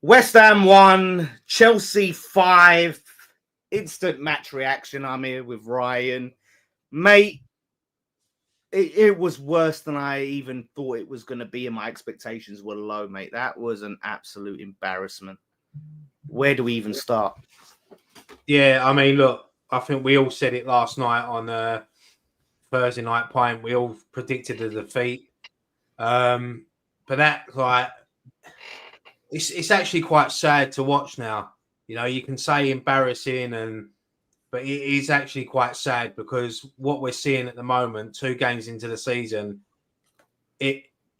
West Ham 1, Chelsea 5. Instant match reaction. I'm here with Ryan. Mate, it was worse than I even thought it was going to be, and my expectations were low, mate. That was an absolute embarrassment. Where do we even start? Yeah, I mean, look, I think we all said it last night on Thursday Night Pint. We all predicted the defeat. But that, like, it's actually quite sad to watch now. You know, you can say embarrassing, but it is actually quite sad because what we're seeing at the moment, 2 games into the season,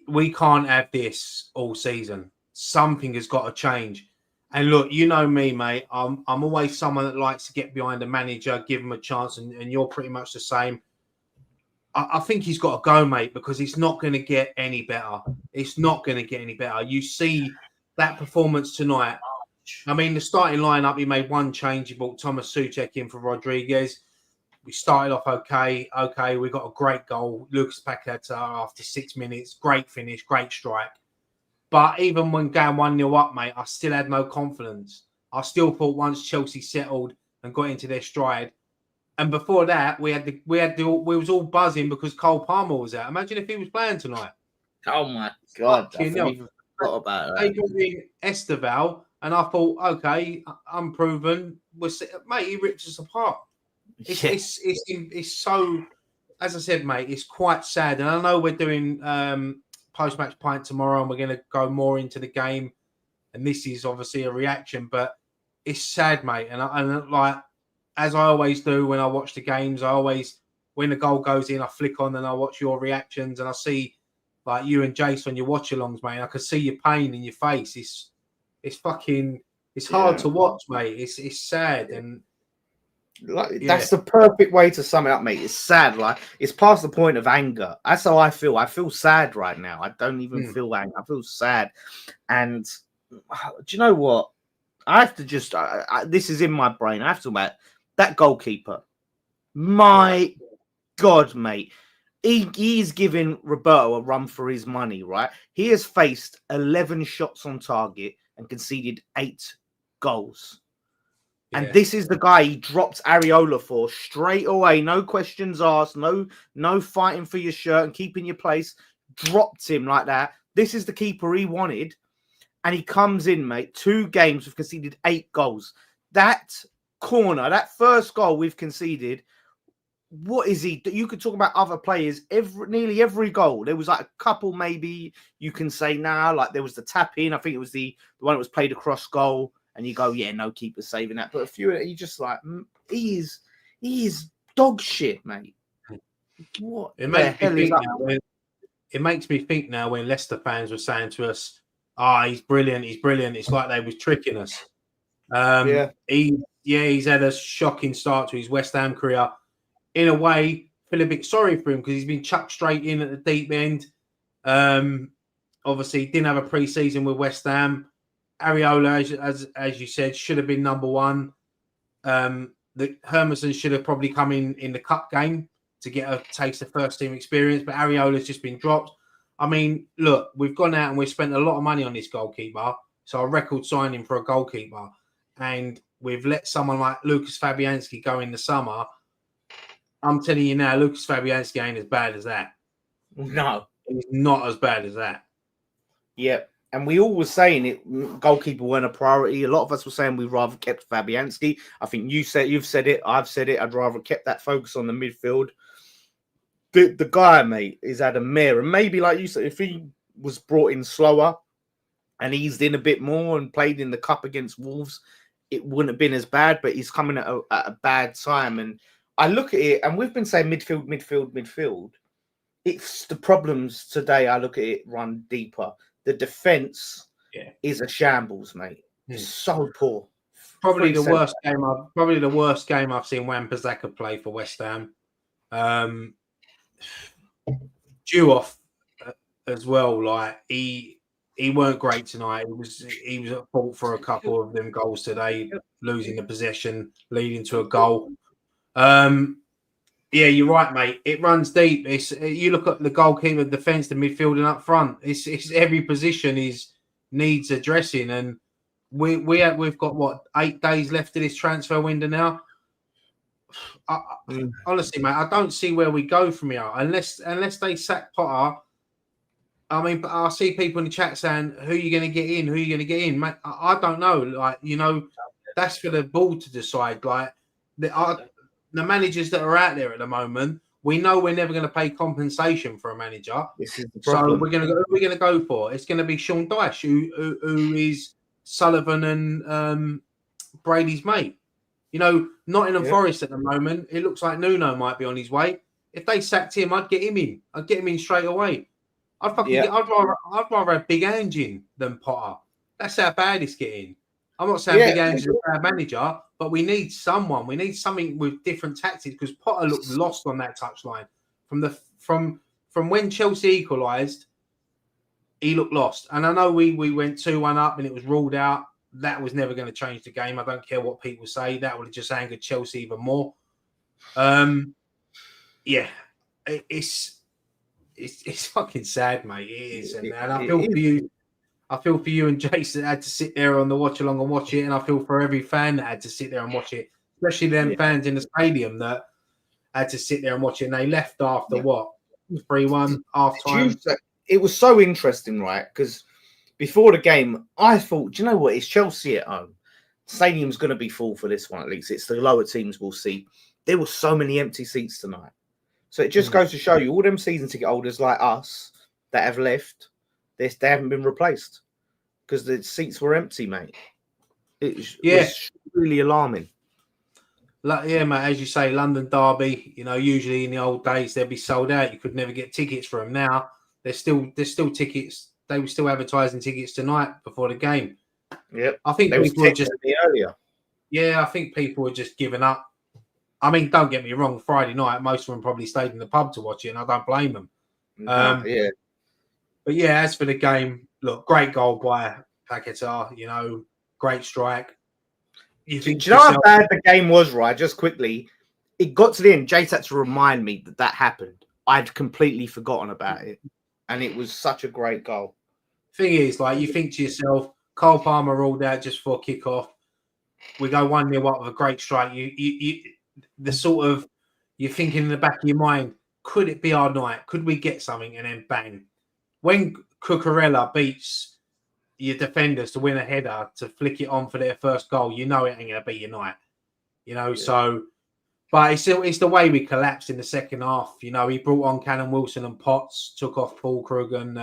we can't have this all season. Something has got to change. And look, you know me, mate. I'm always someone that likes to get behind a manager, give him a chance, and you're pretty much the same. I think he's got to go, mate, because it's not going to get any better. It's not going to get any better. You see that performance tonight. I mean, the starting lineup, he made one change. He brought Thomas Souček in for Rodriguez. We started off okay. Okay, we got a great goal. Lucas Paqueta after 6 minutes. Great finish, great strike. But even when going 1-0 up, mate, I still had no confidence. I still thought once Chelsea settled and got into their stride, and before that, we was all buzzing because Cole Palmer was out. Imagine if he was playing tonight. Oh my God! I forgot about that. They got in Esteval, and I thought, okay, unproven. Mate, he ripped us apart. It's so, as I said, mate, it's quite sad. And I know we're doing post-match pint tomorrow, and we're going to go more into the game. And this is obviously a reaction, but it's sad, mate. And like, as I always do when I watch the games, when the goal goes in, I flick on and I watch your reactions, and I see like you and Jace on your watch-alongs, mate. I can see your pain in your face. It's hard to watch, mate. It's sad and. That's the perfect way to sum it up, mate. It's sad. Like, it's past the point of anger. That's how I feel. I feel sad right now. I don't even feel angry. I feel sad. And do you know what? I have to just. This is in my brain. I have to talk about that goalkeeper. My God, mate. He's giving Roberto a run for his money, right? He has faced 11 shots on target and conceded 8 goals. And this is the guy he dropped Areola for straight away. No questions asked. No fighting for your shirt and keeping your place. Dropped him like that. This is the keeper he wanted. And he comes in, mate. 2 games, we've conceded 8 goals. That corner, that first goal we've conceded, what is he? You could talk about other players. Nearly every goal. There was like a couple maybe you can say now. Like there was the tap in. I think it was the one that was played across goal. And you go, yeah, no keeper saving that. But a few, you just like, he is dog shit, mate. What it makes me think now when Leicester fans were saying to us, he's brilliant. It's like they was tricking us. He's had a shocking start to his West Ham career. In a way, feel a bit sorry for him because he's been chucked straight in at the deep end. Obviously, didn't have a pre-season with West Ham. Areola, as you said, should have been number 1. The Hermansen should have probably come in the cup game to get a taste of first team experience, but Areola's just been dropped. I mean, look, we've gone out and we've spent a lot of money on this goalkeeper, so a record signing for a goalkeeper, and we've let someone like Lucas Fabianski go in the summer. I'm telling you now, Lucas Fabianski ain't as bad as that. No, he's not as bad as that. Yep. And we all were saying it, goalkeeper weren't a priority. A lot of us were saying we'd rather kept Fabianski. I think you've said it, I've said it. I'd rather kept that focus on the midfield. The guy, mate, is had a mare. And maybe, like you said, if he was brought in slower and eased in a bit more and played in the cup against Wolves, it wouldn't have been as bad. But he's coming at a bad time. And I look at it, and we've been saying midfield. It's the problems today. I look at it run deeper. The defense is a shambles, mate. So poor. Probably the worst game I've seen Wan-Bissaka play for West Ham. Due off as well. Like he weren't great tonight. He was at fault for a couple of them goals today, losing the possession, leading to a goal. Yeah, you're right, mate. It runs deep. You look at the goalkeeper, defence, the midfield, and up front. It's every position needs addressing, and we've got what 8 days left of this transfer window now. Honestly, mate, I don't see where we go from here unless they sack Potter. I mean, I see people in the chat saying, "Who are you going to get in? Who are you going to get in?" Mate, I don't know. Like, that's for the board to decide. Like, the managers that are out there at the moment, we know we're never going to pay compensation for a manager. This is the problem. So we're going to go for. It's going to be Sean Dyche, who is Sullivan and Brady's mate. Nottingham Forest at the moment, it looks like Nuno might be on his way. If they sacked him, I'd get him in. I'd get him in straight away. I'd rather have Big Ange in than Potter. That's how bad it's getting. I'm not saying Big Ange is a bad manager, but we need someone. We need something with different tactics because Potter looked lost on that touchline. From when Chelsea equalised, he looked lost. And I know we went 2-1 up and it was ruled out. That was never going to change the game. I don't care what people say. That would have just angered Chelsea even more. It's fucking sad, mate. It is, and I feel for you. I feel for you and Jason that had to sit there on the watch along and watch it, and I feel for every fan that had to sit there and watch it, especially them fans in the stadium that had to sit there and watch it. And they left after 3-1 half time. It was so interesting, right? Because before the game, I thought, do you know what? It's Chelsea at home. Stadium's going to be full for this one, at least. It's the lower teams we'll see. There were so many empty seats tonight. So it just goes to show you, all them season ticket holders like us that have left, they haven't been replaced because the seats were empty, mate. It was really alarming. Mate, as you say, London derby, usually in the old days, they'd be sold out. You could never get tickets for them. Now, there's still tickets. They were still advertising tickets tonight before the game. Yep. I think people were just earlier. Yeah, I think people were just giving up. I mean, don't get me wrong. Friday night, most of them probably stayed in the pub to watch it, and I don't blame them. But as for the game, look, great goal by Paquetá. Great strike. Do you know how bad the game was, right? Just quickly, it got to the end. Jace had to remind me that happened. I'd completely forgotten about it, and it was such a great goal. Thing is, you think to yourself, Cole Palmer ruled out just for kickoff. We go 1-0 up with a great strike. You're thinking in the back of your mind, could it be our night? Could we get something? And then bang. When Cucurella beats your defenders to win a header to flick it on for their first goal, it ain't going to be your night. So, but it's the way we collapsed in the second half. He brought on Callum Wilson and Potts, took off Paul Krug and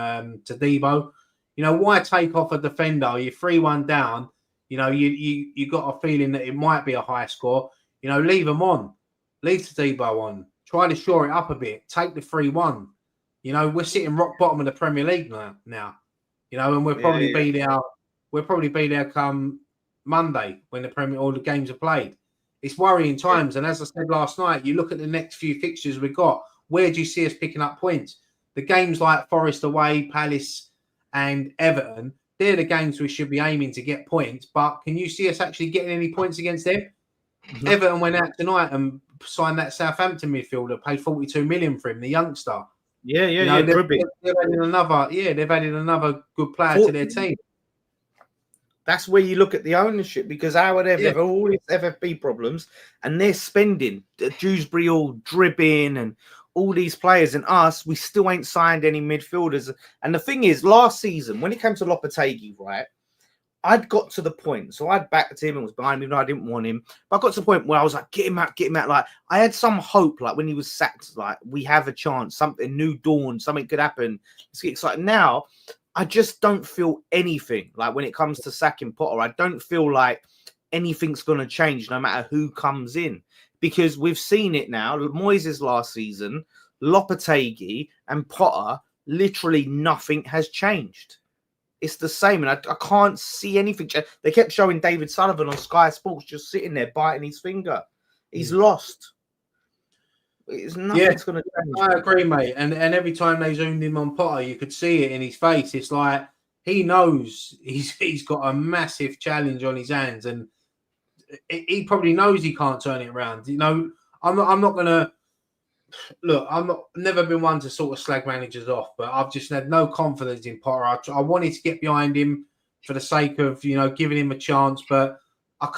Todibo. Why take off a defender? You're 3-1 down. You got a feeling that it might be a high score. Leave them on. Leave Todibo on. Try to shore it up a bit. Take the 3-1. We're sitting rock bottom of the Premier League now. And we'll probably be there. We'll probably be there come Monday when all the games are played. It's worrying times. And as I said last night, you look at the next few fixtures we've got. Where do you see us picking up points? The games like Forest away, Palace, and Everton. They're the games we should be aiming to get points. But can you see us actually getting any points against them? Mm-hmm. Everton went out tonight and signed that Southampton midfielder, paid 42 million for him, the youngster. They've added another good player to their team. That's where you look at the ownership, because how they have all these FFP problems and they're spending Dewsbury all dribbling and all these players, and us, we still ain't signed any midfielders. And the thing is, last season, when it came to Lopetegui, right, I'd got to the point, so I'd backed him and was behind him, and I didn't want him. But I got to the point where I was like, get him out. Like, I had some hope, like when he was sacked, like, we have a chance, something new dawn, something could happen. Let's get excited. Now, I just don't feel anything. Like, when it comes to sacking Potter, I don't feel like anything's going to change no matter who comes in. Because we've seen it now. Moyes' last season, Lopetegui and Potter, literally nothing has changed. It's the same, and I can't see anything. They kept showing David Sullivan on Sky Sports just sitting there biting his finger. He's lost. Nothing's going to change. I agree, mate. And every time they zoomed in on Potter, you could see it in his face. It's like he knows he's got a massive challenge on his hands, and he probably knows he can't turn it around. I'm not going to. Look, never been one to sort of slag managers off, but I've just had no confidence in Potter. I wanted to get behind him for the sake of giving him a chance, but I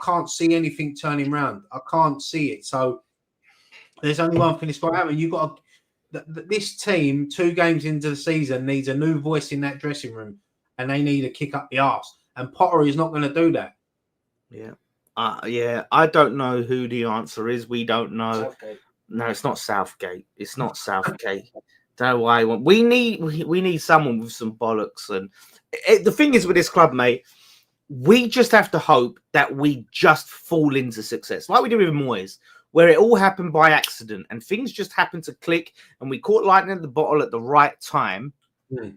can't see anything turning around. I can't see it. So there's only one thing that's got to happen. You've got this team 2 games into the season needs a new voice in that dressing room, and they need to kick up the arse. And Potter is not going to do that. Yeah. I don't know who the answer is. We don't know. Southgate. No, it's not Southgate. It's not Southgate. Don't know why. We need someone with some bollocks. And the thing is with this club, mate, we just have to hope that we just fall into success, like we did with Moyes, where it all happened by accident and things just happened to click and we caught lightning at the bottle at the right time.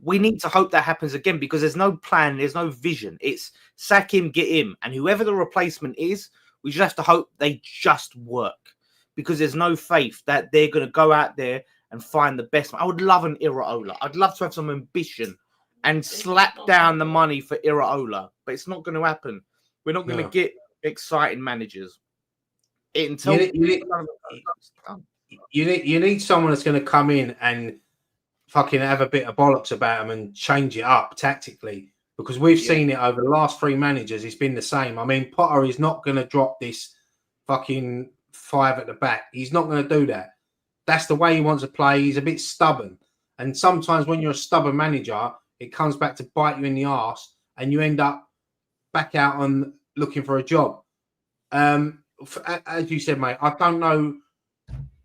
We need to hope that happens again, because there's no plan, there's no vision. It's sack him, get him, and whoever the replacement is, we just have to hope they just work, because there's no faith that they're going to go out there and find the best. I would love an Iraola. I'd love to have some ambition and slap down the money for Iraola, but it's not going to happen. We're not going to get exciting managers. You need someone that's going to come in and fucking have a bit of bollocks about them and change it up tactically, because we've seen it over the last 3 managers. It's been the same. I mean, Potter is not going to drop this fucking 5 at the back. He's not going to do that. That's the way he wants to play. He's a bit stubborn. And sometimes when you're a stubborn manager, it comes back to bite you in the arse and you end up back out on looking for a job. As you said, mate, I don't know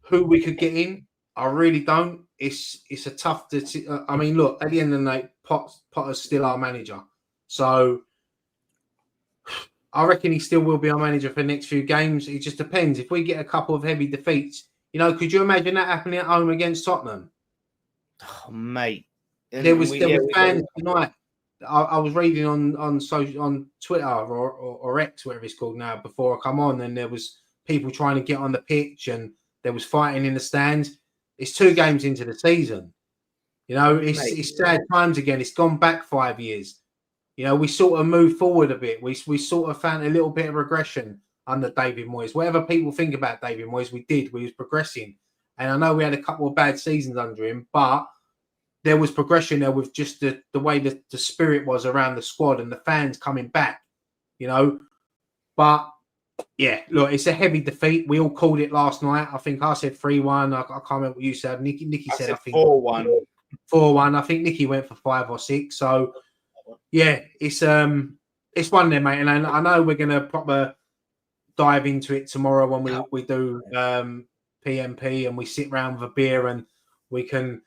who we could get in. I really don't. It's a tough. I mean, look, at the end of the night, Potter's still our manager, so I reckon he still will be our manager for the next few games. It just depends. If we get a couple of heavy defeats, could you imagine that happening at home against Tottenham? Oh, mate, there was fans tonight. I was reading on Twitter or X, whatever it's called now, before I come on, and there was people trying to get on the pitch and there was fighting in the stands. It's 2 games into the season. It's sad times again. It's gone back 5 years. We sort of moved forward a bit. We sort of found a little bit of regression under David Moyes. Whatever people think about David Moyes, we did. We was progressing. And I know we had a couple of bad seasons under him, but there was progression there with just the way the spirit was around the squad and the fans coming back, But, yeah, look, it's a heavy defeat. We all called it last night. I think I said 3-1. I can't remember what you said. Nicky said, I think 4-1. 4-1. I think Nicky went for 5 or 6. So, yeah, it's one there, mate. And I know we're going to proper dive into it tomorrow when we do PMP and we sit around with a beer and we can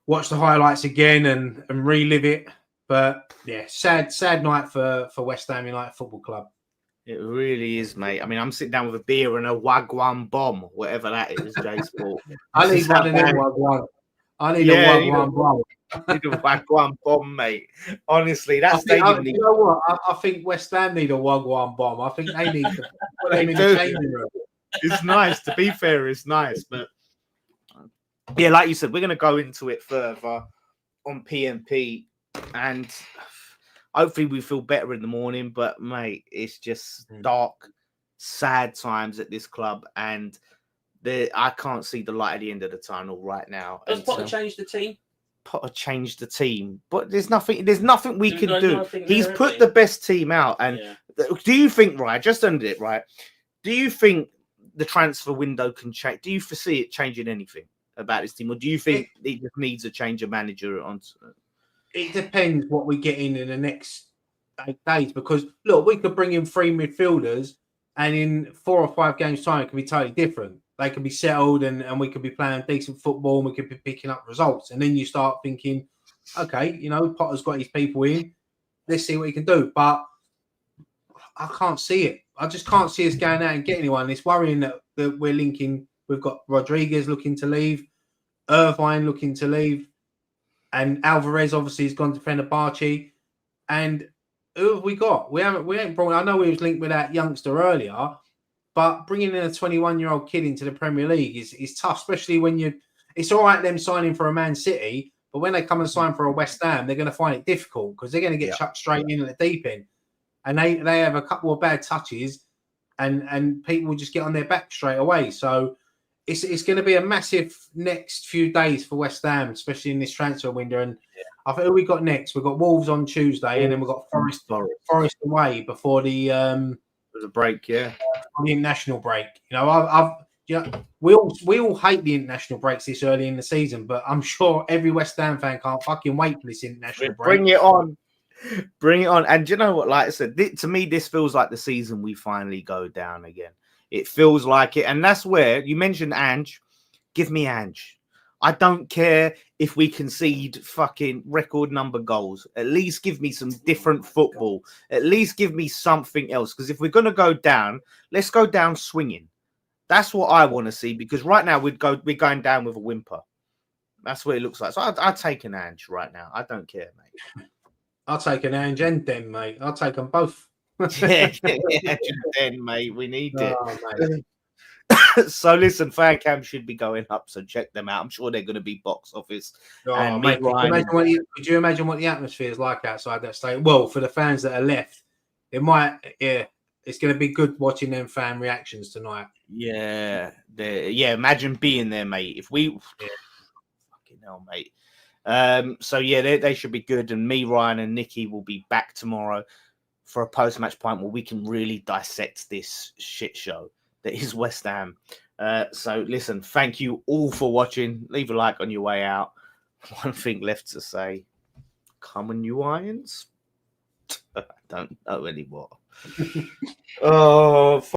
watch the highlights again and relive it. But, yeah, sad night for West Ham United Football Club. It really is, mate. I mean, I'm sitting down with a beer and a Wagwan bomb, whatever that is, Jay Sport. I need one of them Wagwan. I need a Wagwan bomb. I need a Wagwan bomb, mate. Honestly, that's stadium. You know what? I think West Ham need a Wagwan bomb. I think they need to put them in the changing room. It's nice. To be fair, it's nice. But, yeah, like you said, we're going to go into it further on PMP and hopefully we feel better in the morning, but mate, it's just dark, sad times at this club, and I can't see the light at the end of the tunnel right now. Does Potter change the team? Potter changed the team, but there's nothing we can do. He's put the best team out, and do you think, right? Just ended it, right? Do you think the transfer window can change? Do you foresee it changing anything about this team, or do you think it just needs a change of manager on? It depends what we get in the next 8 days, because look, we could bring in 3 midfielders and in 4 or 5 games time it could be totally different. They could be settled and we could be playing decent football and we could be picking up results, and then you start thinking, okay, Potter's got his people in, let's see what he can do. But I can't see it. I just can't see us going out and getting anyone. It's worrying that we're linking. We've got Rodriguez looking to leave, Irvine looking to leave, and Alvarez obviously has gone to Fenerbahce. And who have we got? We ain't brought. I know we was linked with that youngster earlier, but bringing in a 21-year-old kid into the Premier League is tough, especially when it's all right them signing for a Man City, but when they come and sign for a West Ham, they're going to find it difficult because they're going to get chucked straight in at the deep end, and they have a couple of bad touches, and people will just get on their back straight away. So it's going to be a massive next few days for West Ham, especially in this transfer window. And I think who we got next? We've got Wolves on Tuesday, and then we've got Forest away before the break, yeah, the international break. You know, we all hate the international breaks this early in the season, but I'm sure every West Ham fan can't fucking wait for this international break. Bring it on. Bring it on. And do you know what? Like I said, to me, this feels like the season we finally go down again. It feels like it. And that's where you mentioned Ange. Give me Ange. I don't care if we concede fucking record number goals. At least give me some different football. At least give me something else. Because if we're going to go down, let's go down swinging. That's what I want to see. Because right now we're going down with a whimper. That's what it looks like. So I'd take an Ange right now. I don't care, mate. I'll take an Ange and Den, mate. I'll take them both. yeah, Den, mate. We need it. So listen, fan cam should be going up, so check them out. I'm sure they're going to be box office. And mate, could you imagine what the atmosphere is like outside that stadium? Well, for the fans that are left, it might, it's going to be good watching them fan reactions tonight. Yeah, imagine being there, mate. If we, fucking hell, mate. So yeah, they should be good, and me, Ryan, and Nikki will be back tomorrow for a post-match point where we can really dissect this shit show that is West Ham. So listen, thank you all for watching. Leave a like on your way out. One thing left to say: come on, you Irons. I don't know anymore. Oh.